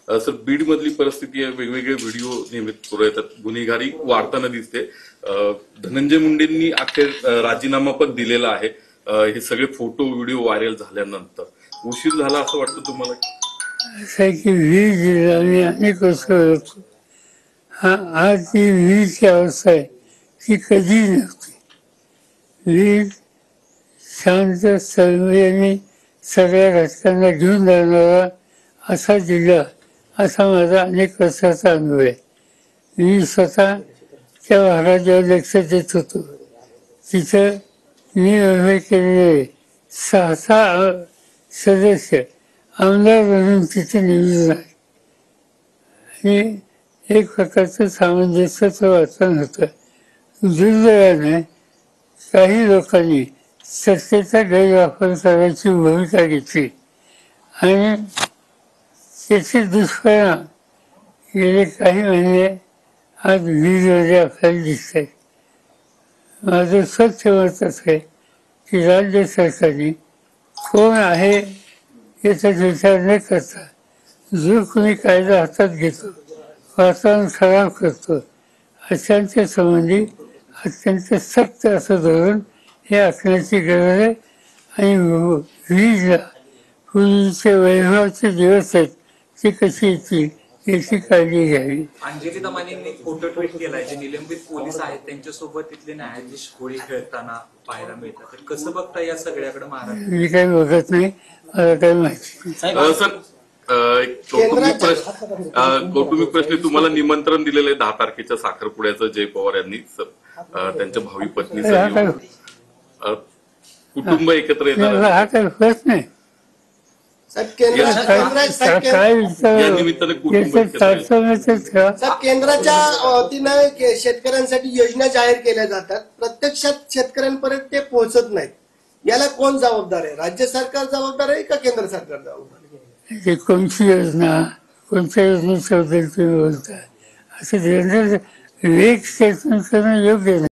Sir, Beed मधली परिस्थिती आहे, वेगवेगळे व्हिडिओ नियमित पुढे येतात, गुन्हेगारी वाढताना दिसते. धनंजय मुंडेंनी अखेर राजीनामा पण दिलेला आहे. हे सगळे फोटो व्हिडिओ व्हायरल झाल्यानंतर उशीर झाला असं वाटतं तुम्हाला? असं आहे की वीज आम्ही अनेक वर्ष होतो. आज जी वीजची अवस्था आहे ती कधी नव्हती. वीज शांत सौम्याने सगळ्या घटकांना घेऊन जाणारा असा जिल्हा, असा माझा अनेक वर्षाचा अनुभव आहे. मी स्वतः त्या भागात जेव्हा लक्ष देत होतो तिथं मी उभे केलेले 6 सदस्य आमदार म्हणून तिथे निवडून आहे. आणि एक प्रकारचं सामंजस्याचं वातावरण होतं. दुर्दैवाने काही लोकांनी सत्तेचा गैरवापर करायची भूमिका घेतली आणि त्याचे दुष्परिणाम गेले काही महिने आज वीजमध्ये आपल्याला दिसत आहेत. माझं स्वच्छ मत असं आहे की राज्य सरकारने कोण आहे याचा विचार न करता जो कोणी कायदा हातात घेतो, वातावरण खराब करतो, अशांच्या संबंधी अत्यंत सक्त असं धोरण हे आखण्याची गरज आहे. आणि वीजला पूर्वीचे वैभवाचे दिवस आहेत ते कशी येतील याची काळजी घ्यावी. अंजली दमानींनी फोटो ट्विट केलाय, जे निलंबित पोलीस आहेत त्यांच्यासोबत तिथले न्यायाधीश होळी खेळताना पाहायला मिळतात. तर कसं बघता या सगळ्याकडे महाराष्ट्र? मी काही बघत नाही, मला काही माहिती. सर, कौटुंबिक प्रश्न, तुम्हाला निमंत्रण दिलेलं आहे 10 तारखेच्या साखरपुड्याचं जय पवार यांनी त्यांच्या भावी पत्नीचं. कुटुंब एकत्र येणार हा काही प्रश्न नाही. काय केंद्राच्या वतीनं शेतकऱ्यांसाठी योजना जाहीर केल्या जातात, प्रत्यक्षात शेतकऱ्यांपर्यंत ते पोहोचत नाहीत. याला कोण जबाबदार आहे? राज्य सरकार जबाबदार आहे का केंद्र सरकार जबाबदार आहे? कोणती योजना, कोणत्या योजनेबद्दल तुम्ही बोलता? असं जनरल वेग स्टेटमेंट करणं योग्य नाही.